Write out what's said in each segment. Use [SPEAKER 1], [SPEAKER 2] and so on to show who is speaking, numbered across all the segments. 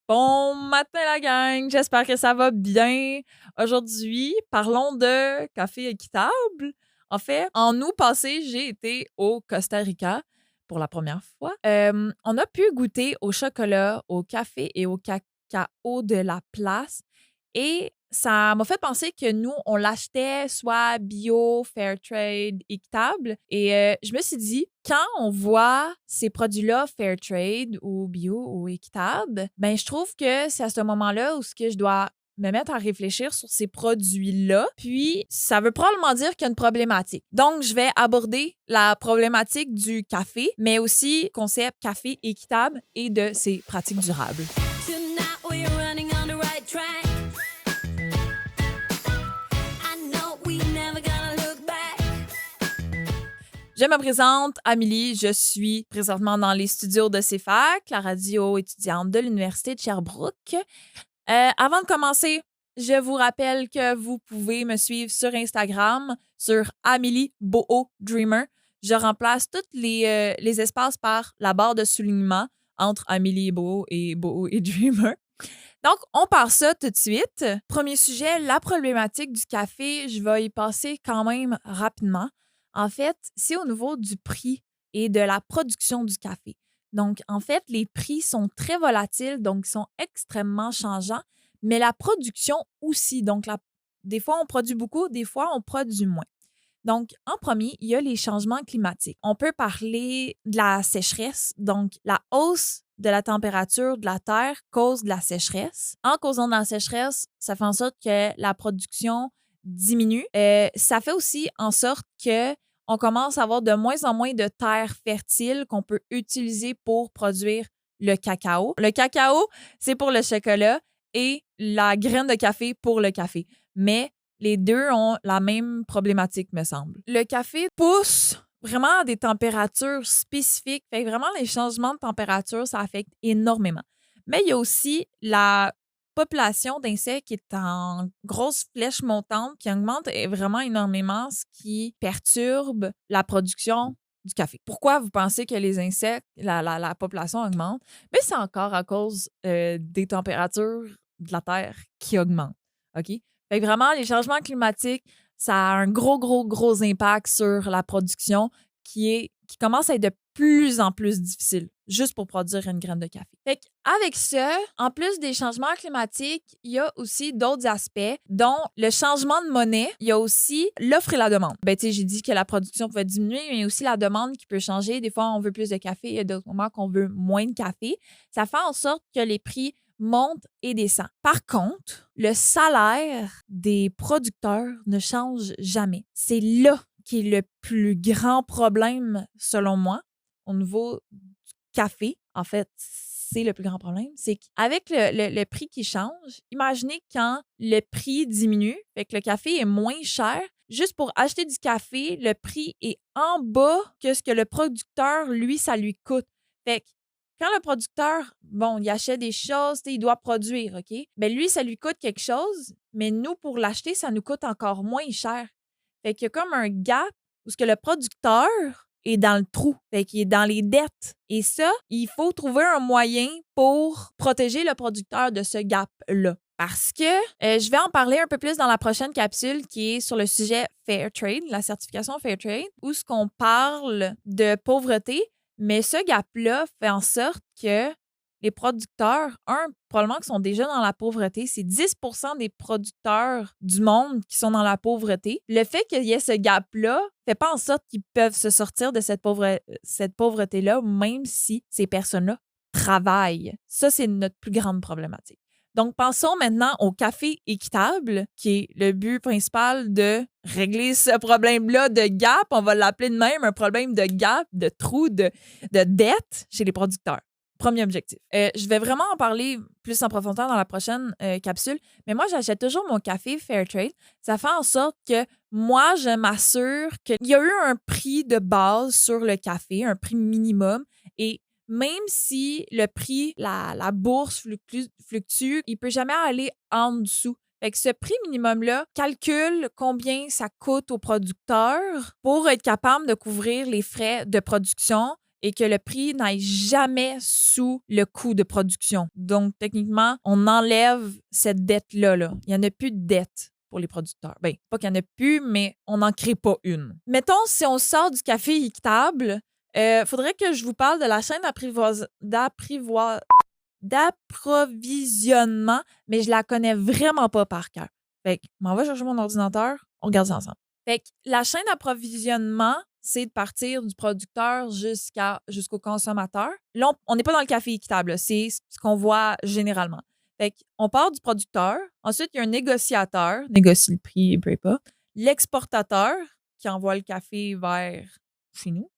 [SPEAKER 1] Bon matin la gang, j'espère que ça va bien. Aujourd'hui, parlons de café équitable. En fait, en août passé, j'ai été au Costa Rica pour la première fois. On a pu goûter au chocolat, au café et au cacao de la place. Et ça m'a fait penser que nous, on l'achetait soit bio, fair trade, équitable. Et je me suis dit, quand on voit ces produits-là fair trade ou bio ou équitable, ben je trouve que c'est à ce moment-là où ce que je dois me mettre à réfléchir sur ces produits-là. Puis, ça veut probablement dire qu'il y a une problématique. Donc, je vais aborder la problématique du café, mais aussi le concept café équitable et de ses pratiques durables. Je me présente, Amélie. Je suis présentement dans les studios de CFAC, la radio étudiante de l'Université de Sherbrooke. Avant de commencer, je vous rappelle que vous pouvez me suivre sur Instagram, sur Amélie Boho Dreamer. Je remplace tous les espaces par la barre de soulignement entre Amélie Boho et Dreamer. Donc, on part ça tout de suite. Premier sujet, la problématique du café. Je vais y passer quand même rapidement. En fait, c'est au niveau du prix et de la production du café. Donc, en fait, les prix sont très volatiles, donc ils sont extrêmement changeants, mais la production aussi. Donc, des fois, on produit beaucoup, des fois, on produit moins. Donc, en premier, il y a les changements climatiques. On peut parler de la sécheresse, donc la hausse de la température de la Terre cause de la sécheresse. En causant de la sécheresse, ça fait en sorte que la production diminue. Ça fait aussi en sorte que on commence à avoir de moins en moins de terres fertiles qu'on peut utiliser pour produire le cacao. Le cacao, c'est pour le chocolat et la graine de café pour le café. Mais les deux ont la même problématique, me semble. Le café pousse vraiment à des températures spécifiques. Fait que vraiment, les changements de température, ça affecte énormément. Mais il y a aussi la population d'insectes qui est en grosse flèche montante, qui augmente vraiment énormément, ce qui perturbe la production du café. Pourquoi vous pensez que les insectes, la population augmente? Mais c'est encore à cause des températures de la Terre qui augmentent. OK? Fait que vraiment, les changements climatiques, ça a un gros impact sur la production qui commence à être de plus en plus difficile juste pour produire une graine de café. Fait qu'avec ça, en plus des changements climatiques, il y a aussi d'autres aspects, dont le changement de monnaie. Il y a aussi l'offre et la demande. Ben, tu sais, j'ai dit que la production pouvait diminuer, mais il y a aussi la demande qui peut changer. Des fois, on veut plus de café, il y a d'autres moments qu'on veut moins de café. Ça fait en sorte que les prix monte et descend. Par contre, le salaire des producteurs ne change jamais. C'est là qui est le plus grand problème, selon moi, au niveau du café. En fait, c'est le plus grand problème. C'est qu'avec le prix qui change, imaginez quand le prix diminue, fait que le café est moins cher. Juste pour acheter du café, le prix est en bas que ce que le producteur, lui, ça lui coûte. Fait que quand le producteur, bon, il achète des choses, il doit produire, OK? Mais lui, ça lui coûte quelque chose, mais nous, pour l'acheter, ça nous coûte encore moins cher. Fait qu'il y a comme un gap où ce que le producteur est dans le trou, fait qu'il est dans les dettes. Et ça, il faut trouver un moyen pour protéger le producteur de ce gap-là. Parce que je vais en parler un peu plus dans la prochaine capsule qui est sur le sujet Fair Trade, la certification Fair Trade, où ce qu'on parle de pauvreté. Mais ce gap-là fait en sorte que les producteurs, probablement qui sont déjà dans la pauvreté, c'est 10% des producteurs du monde qui sont dans la pauvreté. Le fait qu'il y ait ce gap-là fait pas en sorte qu'ils peuvent se sortir de cette pauvreté-là, même si ces personnes-là travaillent. Ça, c'est notre plus grande problématique. Donc, pensons maintenant au café équitable, qui est le but principal de régler ce problème-là de gap. On va l'appeler de même, un problème de gap, de trou, de dette chez les producteurs. Premier objectif. Je vais vraiment en parler plus en profondeur dans la prochaine capsule, mais moi, j'achète toujours mon café Fairtrade. Ça fait en sorte que moi, je m'assure qu'il y a eu un prix de base sur le café, un prix minimum, et même si le prix, la bourse fluctue, il peut jamais aller en dessous. Fait que ce prix minimum-là calcule combien ça coûte au producteur pour être capable de couvrir les frais de production et que le prix n'aille jamais sous le coût de production. Donc, techniquement, on enlève cette dette-là. Là. Il n'y en a plus de dette pour les producteurs. Bien, pas qu'il n'y en a plus, mais on n'en crée pas une. Mettons, si on sort du café équitable, faudrait que je vous parle de la chaîne d'approvisionnement, mais je la connais vraiment pas par cœur. Fait que, m'en va chercher mon ordinateur, on regarde ça ensemble. Fait que la chaîne d'approvisionnement, c'est de partir du producteur jusqu'au consommateur. Là, on n'est pas dans le café équitable, là. C'est ce qu'on voit généralement. Fait qu'on part du producteur. Ensuite, il y a un négociateur, négocie le prix, peu importe. L'exportateur, qui envoie le café vers chez nous.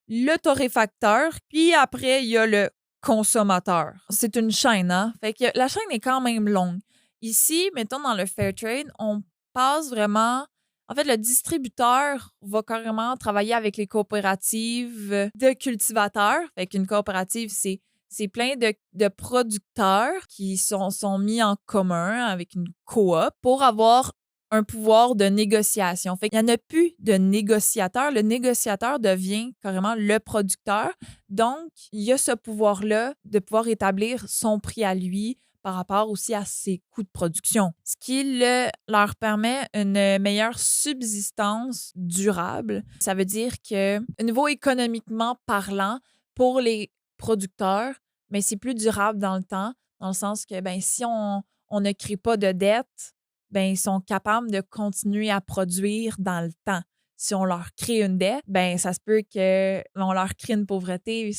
[SPEAKER 1] Le torréfacteur. Puis après, il y a le consommateur. C'est une chaîne, hein? Fait que la chaîne est quand même longue. Ici, mettons dans le fair trade, on passe vraiment. En fait, le distributeur va carrément travailler avec les coopératives de cultivateurs. Fait qu'une coopérative, c'est plein de producteurs qui sont mis en commun avec une coop pour avoir un pouvoir de négociation. Fait qu'il n'y en a plus de négociateur. Le négociateur devient carrément le producteur. Donc, il y a ce pouvoir-là de pouvoir établir son prix à lui par rapport aussi à ses coûts de production, ce qui leur permet une meilleure subsistance durable. Ça veut dire que, au niveau économiquement parlant, pour les producteurs, mais c'est plus durable dans le temps, dans le sens que ben, si on ne crée pas de dette, ben, ils sont capables de continuer à produire dans le temps. Si on leur crée une dette, ben ça se peut qu'on leur crée une pauvreté.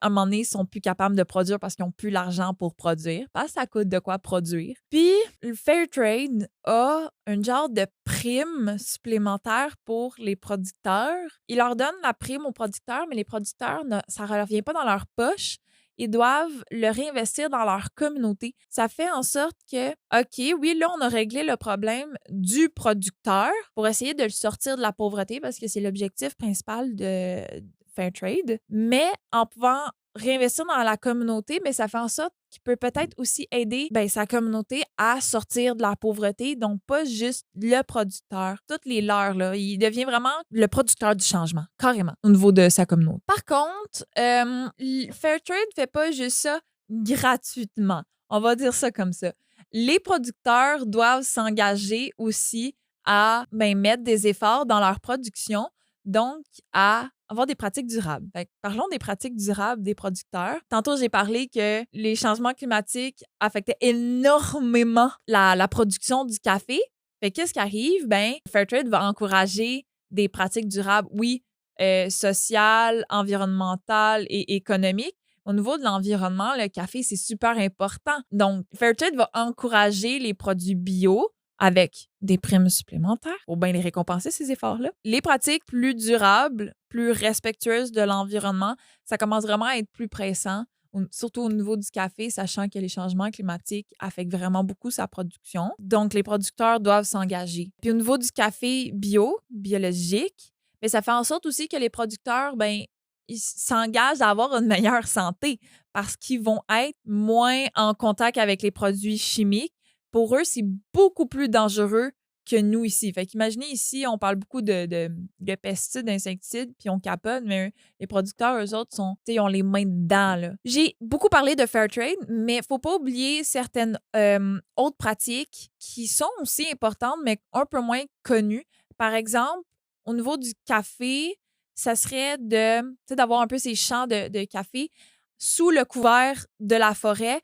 [SPEAKER 1] À un moment donné, ils sont plus capables de produire parce qu'ils n'ont plus l'argent pour produire, parce que ça coûte de quoi produire. Puis, le Fair Trade a un genre de prime supplémentaire pour les producteurs. Ils leur donnent la prime aux producteurs, mais les producteurs, ça ne revient pas dans leur poche. Ils doivent le réinvestir dans leur communauté. Ça fait en sorte que, OK, oui, là, on a réglé le problème du producteur pour essayer de le sortir de la pauvreté parce que c'est l'objectif principal de Fair Trade. Mais en pouvant réinvestir dans la communauté, mais ça fait en sorte qu'il peut peut-être aussi aider sa communauté à sortir de la pauvreté. Donc, pas juste le producteur. Toutes les leurs, là, il devient vraiment le producteur du changement, carrément, au niveau de sa communauté. Par contre, Fairtrade ne fait pas juste ça gratuitement. On va dire ça comme ça. Les producteurs doivent s'engager aussi à mettre des efforts dans leur production, donc à avoir des pratiques durables. Fait que parlons des pratiques durables des producteurs. Tantôt, j'ai parlé que les changements climatiques affectaient énormément la production du café. Fait que qu'est-ce qui arrive? Fairtrade va encourager des pratiques durables, oui, sociales, environnementales et économiques. Au niveau de l'environnement, le café, c'est super important. Donc, Fairtrade va encourager les produits bio avec des primes supplémentaires pour bien les récompenser, ces efforts-là. Les pratiques plus durables, plus respectueuses de l'environnement, ça commence vraiment à être plus pressant, surtout au niveau du café, sachant que les changements climatiques affectent vraiment beaucoup sa production. Donc, les producteurs doivent s'engager. Puis au niveau du café biologique, ça fait en sorte aussi que les producteurs, ils s'engagent à avoir une meilleure santé parce qu'ils vont être moins en contact avec les produits chimiques. Pour eux, c'est beaucoup plus dangereux que nous ici. Fait qu'imaginez ici, on parle beaucoup de pesticides, d'insecticides, puis on capote, mais les producteurs, eux autres, ils ont les mains dedans. Là. J'ai beaucoup parlé de Fairtrade, mais il ne faut pas oublier certaines autres pratiques qui sont aussi importantes, mais un peu moins connues. Par exemple, au niveau du café, ça serait d'avoir un peu ces champs de café sous le couvert de la forêt.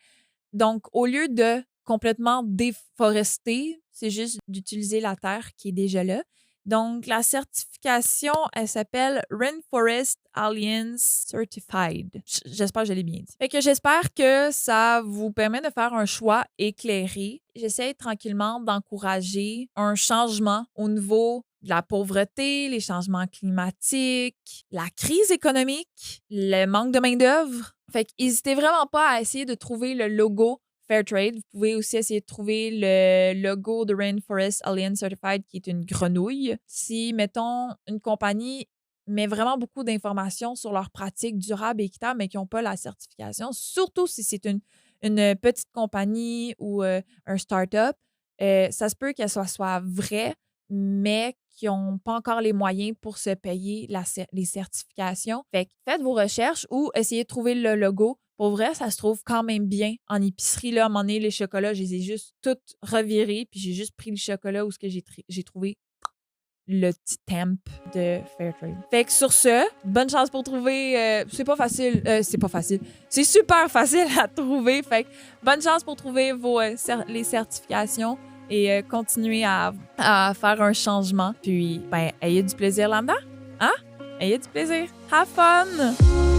[SPEAKER 1] Donc, au lieu de complètement déforester, c'est juste d'utiliser la terre qui est déjà là. Donc, la certification, elle s'appelle Rainforest Alliance Certified. J'espère que je l'ai bien dit. Fait que j'espère que ça vous permet de faire un choix éclairé. J'essaie tranquillement d'encourager un changement au niveau de la pauvreté, les changements climatiques, la crise économique, le manque de main-d'œuvre. Fait qu'hésitez vraiment pas à essayer de trouver le logo Fairtrade. Vous pouvez aussi essayer de trouver le logo de Rainforest Alliance Certified, qui est une grenouille. Si, mettons, une compagnie met vraiment beaucoup d'informations sur leurs pratiques durables et équitables, mais qui n'ont pas la certification, surtout si c'est une petite compagnie ou un start-up, ça se peut qu'elle soit vraie, mais qui n'ont pas encore les moyens pour se payer les certifications. Fait que faites vos recherches ou essayez de trouver le logo. Pour vrai, ça se trouve quand même bien en épicerie. Là, à un moment donné, les chocolats, je les ai juste toutes revirés, puis j'ai juste pris le chocolat où ce que j'ai trouvé le petit temp de Fairtrade. Fait que sur ce, bonne chance pour trouver. C'est pas facile. C'est pas facile. C'est super facile à trouver. Fait que bonne chance pour trouver les certifications et continuer à faire un changement. Puis, ben, ayez du plaisir là-dedans. Hein? Ayez du plaisir. Have fun!